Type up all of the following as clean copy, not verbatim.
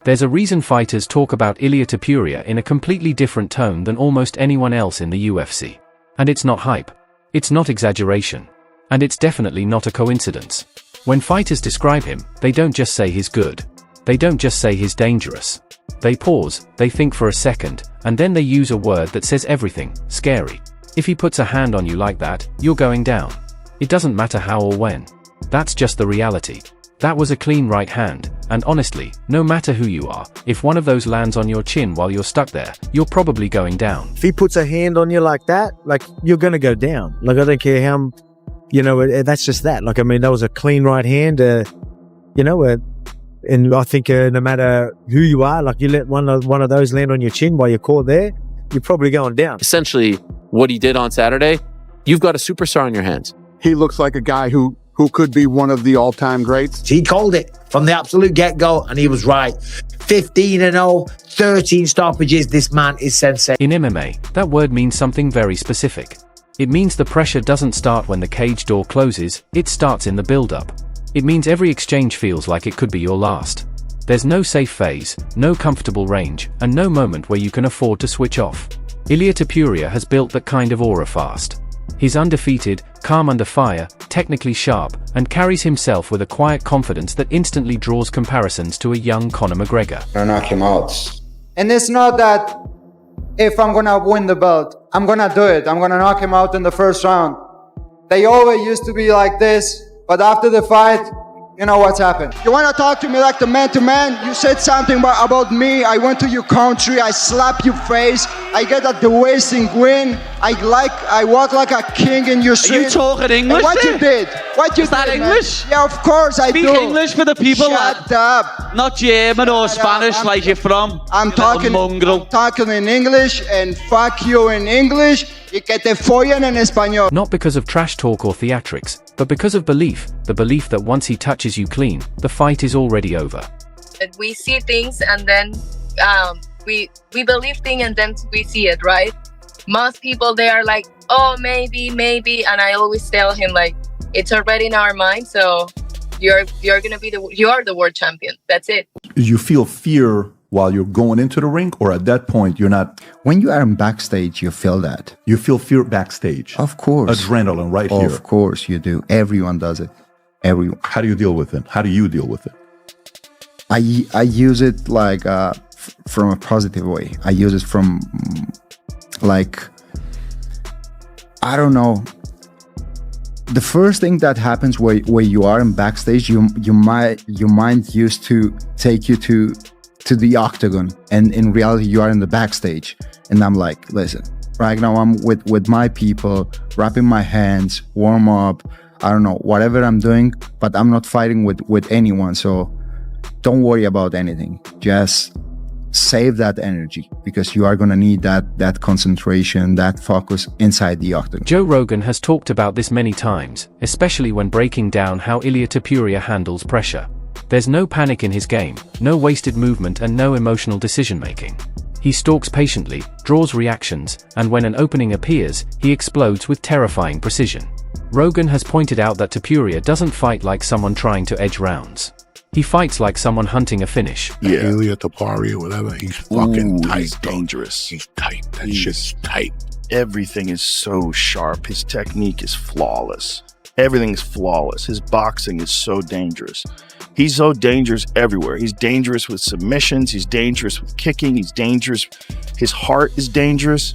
There's a reason fighters talk about Ilia Topuria in a completely different tone than almost anyone else in the UFC. And it's not hype. It's not exaggeration. And it's definitely not a coincidence. When fighters describe him, they don't just say he's good. They don't just say he's dangerous. They pause, they think for a second, and then they use a word that says everything: scary. If he puts a hand on you like that, you're going down. It doesn't matter how or when. That's just the reality. That was a clean right hand, and honestly, no matter who you are, if one of those lands on your chin while you're stuck there, you're probably going down. If he puts a hand on you like that, like, you're gonna go down. Like, I don't care how, that's just that. Like, I mean, that was a clean right hand, and I think no matter who you are, like, you let one of those land on your chin while you're caught there, you're probably going down. Essentially, what he did on Saturday, you've got a superstar on your hands. He looks like a guy who could be one of the all-time greats. He called it from the absolute get-go, and he was right. 15-0, 13 stoppages. This man is sensei. In MMA, that word means something very specific. It means the pressure doesn't start when the cage door closes, it starts in the build-up. It means every exchange feels like it could be your last. There's no safe phase, no comfortable range, and no moment where you can afford to switch off. Ilia Topuria has built that kind of aura fast. He's undefeated, calm under fire, technically sharp, and carries himself with a quiet confidence that instantly draws comparisons to a young Conor McGregor. I knock him out. And it's not that if I'm gonna win the belt, I'm gonna do it. I'm gonna knock him out in the first round. They always used to be like this, but after the fight, you know what's happened. You wanna talk to me like the man-to-man? You said something about me. I went to your country. I slapped your face. I get at the waist and grin. I walk like a king in your street. Are you talking English? And what you did? What you Is that did, English? Man. Yeah, of course I do. Speak English for the people. Shut up. Not German or Spanish like you're from. I'm talking in English, and fuck you in English. Y que te follen en español. Not because of trash talk or theatrics, but because of belief. The belief that once he touches you clean, the fight is already over. We see things and then we believe things and then we see it, right? Most people, they are like, oh, maybe, and I always tell him, like, it's already in our mind, so you're gonna be you are the world champion. That's it. You feel fear while you're going into the ring, or at that point you're not? When you are in backstage, you feel that. You feel fear backstage. Of course. Adrenaline right here. Of course you do. Everyone does it. Everyone. How do you deal with it? How do you deal with it? I use it like from a positive way. I use it from like, I don't know. The first thing that happens where you are in backstage, your mind used to take you to the Octagon, and in reality you are in the backstage. And I'm like, listen, right now I'm with my people, wrapping my hands, warm up, I don't know, whatever I'm doing, but I'm not fighting with anyone. So don't worry about anything. Just save that energy, because you are going to need that concentration, that focus inside the Octagon. Joe Rogan has talked about this many times, especially when breaking down how Ilia Topuria handles pressure. There's no panic in his game, no wasted movement, and no emotional decision-making. He stalks patiently, draws reactions, and when an opening appears, he explodes with terrifying precision. Rogan has pointed out that Topuria doesn't fight like someone trying to edge rounds. He fights like someone hunting a finish. Yeah. Ilia Topuria, whatever, he's fucking tight. He's dangerous. He's tight. That shit's tight. Everything is so sharp. His technique is flawless. Everything's flawless. His boxing is so dangerous. He's so dangerous everywhere. He's dangerous with submissions. He's dangerous with kicking. He's dangerous. His heart is dangerous.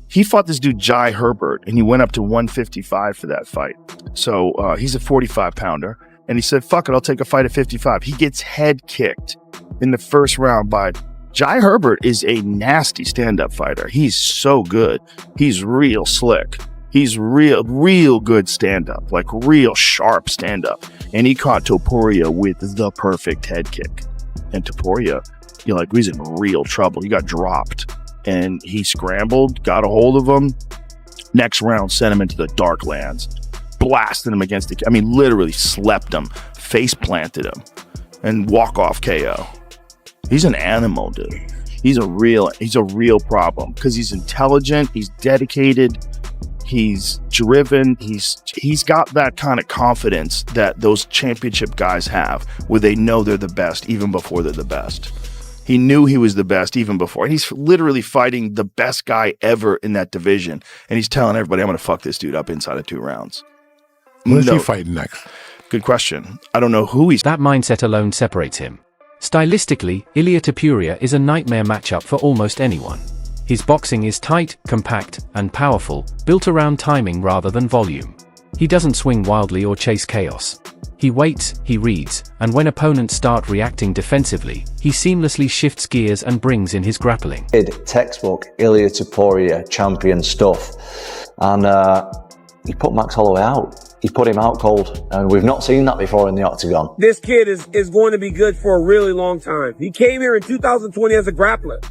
He fought this dude, Jai Herbert, and he went up to 155 for that fight. So he's a 45-pounder. And he said, fuck it, I'll take a fight at 55. He gets head kicked in the first round by Jai Herbert. Is a nasty stand-up fighter. He's so good. He's real slick. He's real good stand-up, like real sharp stand-up. And he caught Topuria with the perfect head kick. And Topuria, you're like, he's in real trouble. He got dropped. And he scrambled, got a hold of him. Next round, sent him into the dark lands. Blasted him against literally slept him, face planted him, and walk-off KO. He's an animal, dude. He's a real problem, because he's intelligent, he's dedicated, he's driven, he's got that kind of confidence that those championship guys have, where they know they're the best even before they're the best. He knew he was the best even before. And he's literally fighting the best guy ever in that division. And he's telling everybody, I'm going to fuck this dude up inside of 2 rounds. Who is he fighting next? Good question. I don't know who he's... That mindset alone separates him. Stylistically, Ilia Topuria is a nightmare matchup for almost anyone. His boxing is tight, compact, and powerful, built around timing rather than volume. He doesn't swing wildly or chase chaos. He waits, he reads, and when opponents start reacting defensively, he seamlessly shifts gears and brings in his grappling. Textbook Ilia Topuria champion stuff, and he put Max Holloway out. He put him out cold, and we've not seen that before in the Octagon. This kid is going to be good for a really long time. He came here in 2020 as a grappler,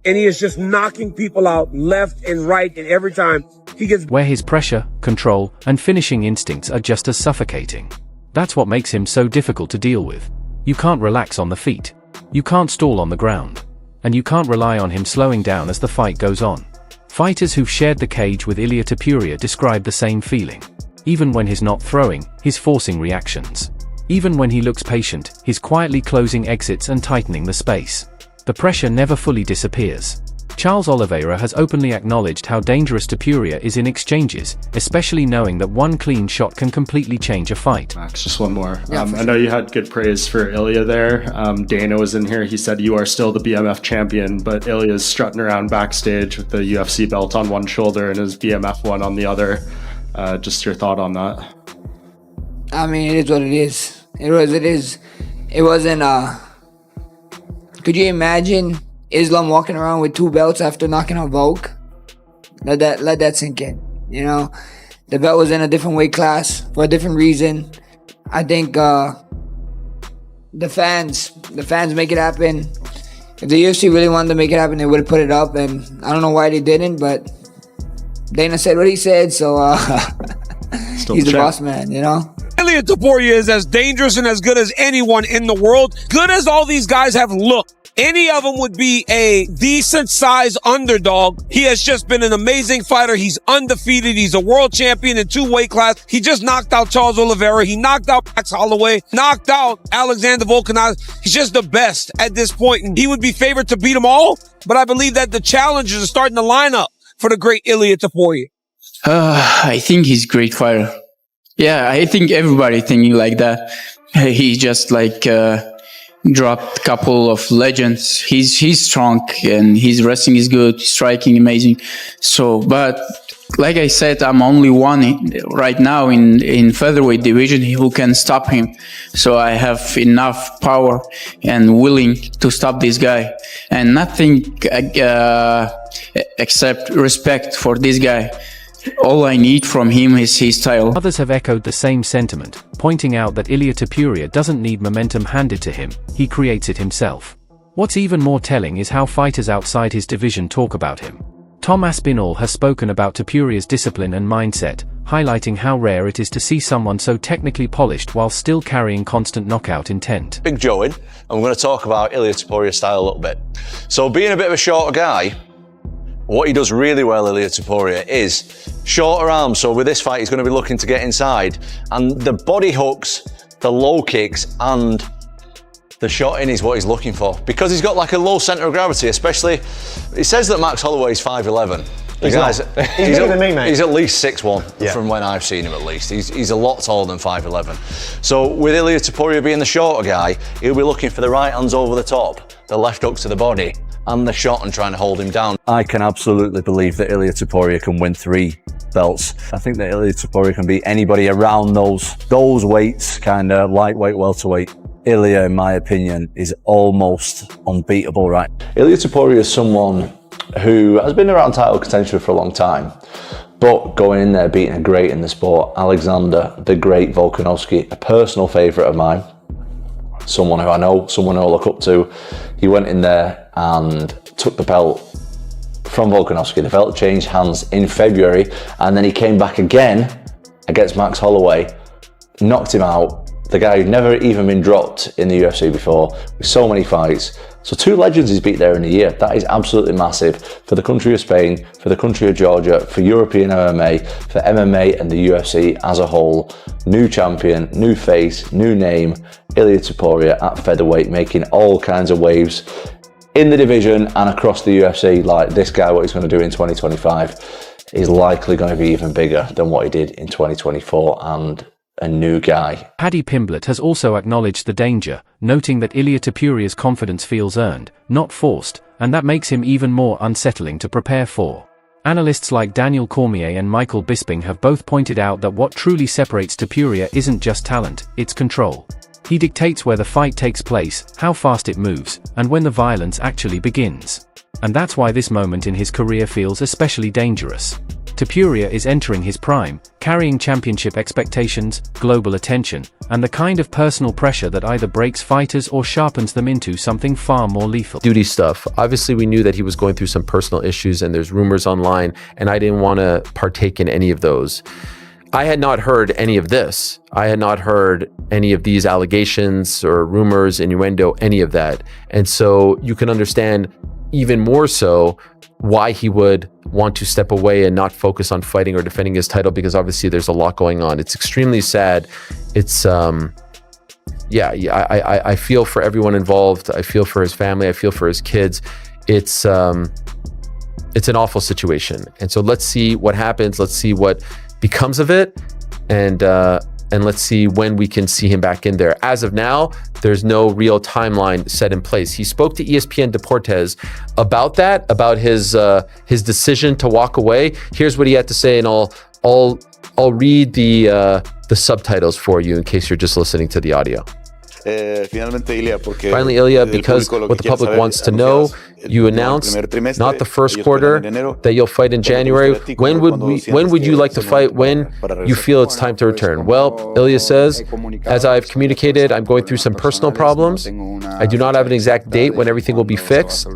and he is just knocking people out left and right, and every time he gets... Where his pressure, control, and finishing instincts are just as suffocating. That's what makes him so difficult to deal with. You can't relax on the feet. You can't stall on the ground. And you can't rely on him slowing down as the fight goes on. Fighters who've shared the cage with Ilia Topuria describe the same feeling. Even when he's not throwing, he's forcing reactions. Even when he looks patient, he's quietly closing exits and tightening the space. The pressure never fully disappears. Charles Oliveira has openly acknowledged how dangerous Topuria is in exchanges, especially knowing that one clean shot can completely change a fight. Max, just one more. I know you had good praise for Ilia there. Dana was in here. He said you are still the BMF champion, but Ilia's strutting around backstage with the UFC belt on one shoulder and his BMF one on the other. Just your thought on that. I mean, it is what it is. It is. It wasn't, could you imagine Islam walking around with 2 belts after knocking out Volk? Let that sink in. You know, the belt was in a different weight class for a different reason. I think the fans make it happen. If the UFC really wanted to make it happen, they would have put it up, and I don't know why they didn't, but Dana said what he said, so he's the boss man, you know? Ilia Topuria is as dangerous and as good as anyone in the world. Good as all these guys have looked, any of them would be a decent-sized underdog. He has just been an amazing fighter. He's undefeated. He's a world champion in 2 weight class. He just knocked out Charles Oliveira. He knocked out Max Holloway, knocked out Alexander Volkanovski. He's just the best at this point, and he would be favored to beat them all, but I believe that the challengers are starting to line up for the great Ilia Topuria. I think he's a great fighter. Yeah, I think everybody thinking like that. He just like dropped a couple of legends. He's strong and his wrestling is good, striking amazing. So, but like I said, I'm only one right now in featherweight division who can stop him. So I have enough power and willing to stop this guy, and nothing except respect for this guy. All I need from him is his style. Others have echoed the same sentiment, pointing out that Ilia Topuria doesn't need momentum handed to him, he creates it himself. What's even more telling is how fighters outside his division talk about him. Tom Aspinall has spoken about Topuria's discipline and mindset, highlighting how rare it is to see someone so technically polished while still carrying constant knockout intent. Big Joe in, and we're going to talk about Ilia Topuria's style a little bit. So being a bit of a shorter guy, what he does really well, Ilia Topuria, is shorter arms. So with this fight, he's going to be looking to get inside. And the body hooks, the low kicks, and the shot in is what he's looking for. Because he's got like a low centre of gravity, especially, it says that Max Holloway's 5'11". He's bigger than me, mate. He's at least 6'1", from when I've seen him at least. He's a lot taller than 5'11". So with Ilia Topuria being the shorter guy, he'll be looking for the right hands over the top, the left hooks to the body, and the shot and trying to hold him down. I can absolutely believe that Ilia Topuria can win 3 belts. I think that Ilia Topuria can beat anybody around those weights, kind of lightweight, welterweight. Ilia, in my opinion, is almost unbeatable, right? Ilia Topuria is someone who has been around title contention for a long time, but going in there beating a great in the sport, Alexander the Great Volkanovski, a personal favourite of mine, someone who I know, someone who I look up to. He went in there and took the belt from Volkanovski. The belt changed hands in February, and then he came back again against Max Holloway, knocked him out. The guy who'd never even been dropped in the UFC before, with so many fights. So 2 legends he's beat there in a year. That is absolutely massive for the country of Spain, for the country of Georgia, for European MMA, for MMA and the UFC as a whole. New champion, new face, new name, Ilia Topuria at featherweight, making all kinds of waves. in the division and across the UFC, like this guy, what he's going to do in 2025 is likely going to be even bigger than what he did in 2024, and a new guy. Paddy Pimblett has also acknowledged the danger, noting that Ilia Topuria's confidence feels earned, not forced, and that makes him even more unsettling to prepare for. Analysts like Daniel Cormier and Michael Bisping have both pointed out that what truly separates Topuria isn't just talent, it's control. He dictates where the fight takes place, how fast it moves, and when the violence actually begins. And that's why this moment in his career feels especially dangerous. Topuria is entering his prime, carrying championship expectations, global attention, and the kind of personal pressure that either breaks fighters or sharpens them into something far more lethal. Duty stuff. Obviously, we knew that he was going through some personal issues, and there's rumors online, and I didn't want to partake in any of those. I had not heard any of this. I had not heard any of these allegations or rumors, innuendo, any of that. And so you can understand even more so why he would want to step away and not focus on fighting or defending his title, because obviously there's a lot going on. It's extremely sad. It's, I feel for everyone involved. I feel for his family. I feel for his kids. It's an awful situation. And so let's see what happens. Let's see what becomes of it, and let's see when we can see him back in there. As of now, there's no real timeline set in place. He spoke to ESPN Deportes about that, about his decision to walk away. Here's what he had to say, and I'll read the subtitles for you in case you're just listening to the audio. Finally, Ilia, because what the public wants to know, you announced not the first quarter, that you'll fight in January. When would you like to fight? When you feel it's time to return? Well, Ilia says, as I've communicated, I'm going through some personal problems. I do not have an exact date when everything will be fixed.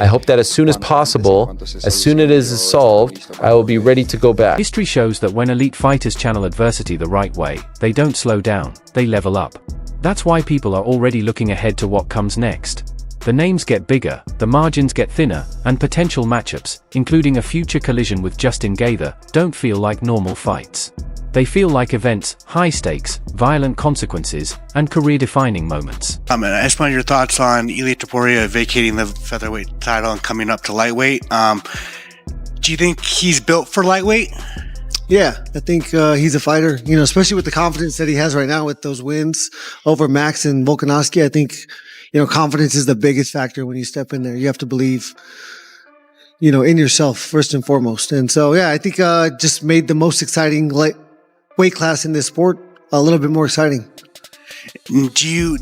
I hope that as soon as possible, as soon as it is solved, I will be ready to go back. History shows that when elite fighters channel adversity the right way, they don't slow down, they level up. That's why people are already looking ahead to what comes next. The names get bigger, the margins get thinner, and potential matchups, including a future collision with Justin Gaethje, don't feel like normal fights. They feel like events, high stakes, violent consequences, and career-defining moments. And I just wanted your thoughts on Ilia Topuria vacating the featherweight title and coming up to lightweight. Do you think he's built for lightweight? Yeah, I think he's a fighter, especially with the confidence that he has right now with those wins over Max and Volkanovski. I think, confidence is the biggest factor when you step in there. You have to believe, in yourself first and foremost. And so, yeah, I think just made the most exciting weight class in this sport a little bit more exciting. Do you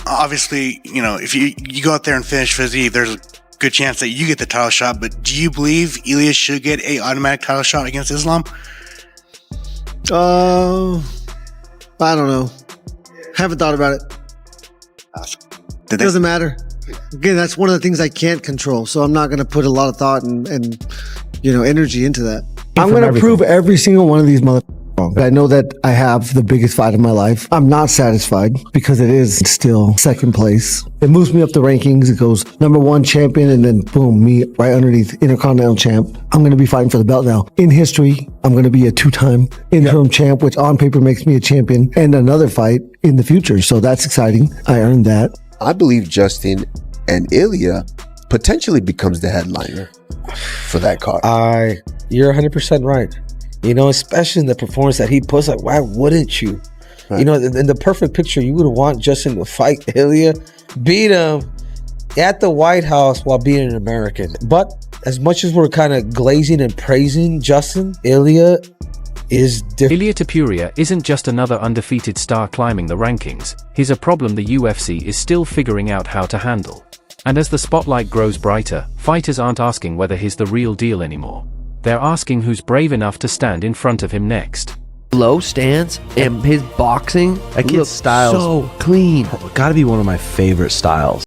obviously, if you go out there and finish Fizzy, there's a good chance that you get the title shot, but do you believe Ilia should get an automatic title shot against Islam? I don't know. Haven't thought about it. It doesn't matter. Again, that's one of the things I can't control. So I'm not going to put a lot of thought and energy into that. I'm going to prove every single one of these motherfuckers wrong. I know that I have the biggest fight of my life. I'm not satisfied because it is still second place. It moves me up the rankings. It goes #1 champion and then boom, me right underneath Intercontinental champ. I'm going to be fighting for the belt now. In history, I'm going to be a 2-time interim champ, which on paper makes me a champion, and another fight in the future. So that's exciting. I earned that. I believe Justin and Ilia potentially becomes the headliner for that card. You're 100% right. Especially in the performance that he puts, like, why wouldn't you? Right. In the perfect picture, you would want Justin to fight Ilia, beat him at the White House while being an American. But as much as we're kind of glazing and praising Justin, Ilia is different. Ilia Topuria isn't just another undefeated star climbing the rankings. He's a problem the UFC is still figuring out how to handle. And as the spotlight grows brighter, fighters aren't asking whether he's the real deal anymore. They're asking who's brave enough to stand in front of him next. Low stance and his boxing, that kid's style so clean. Gotta be one of my favorite styles.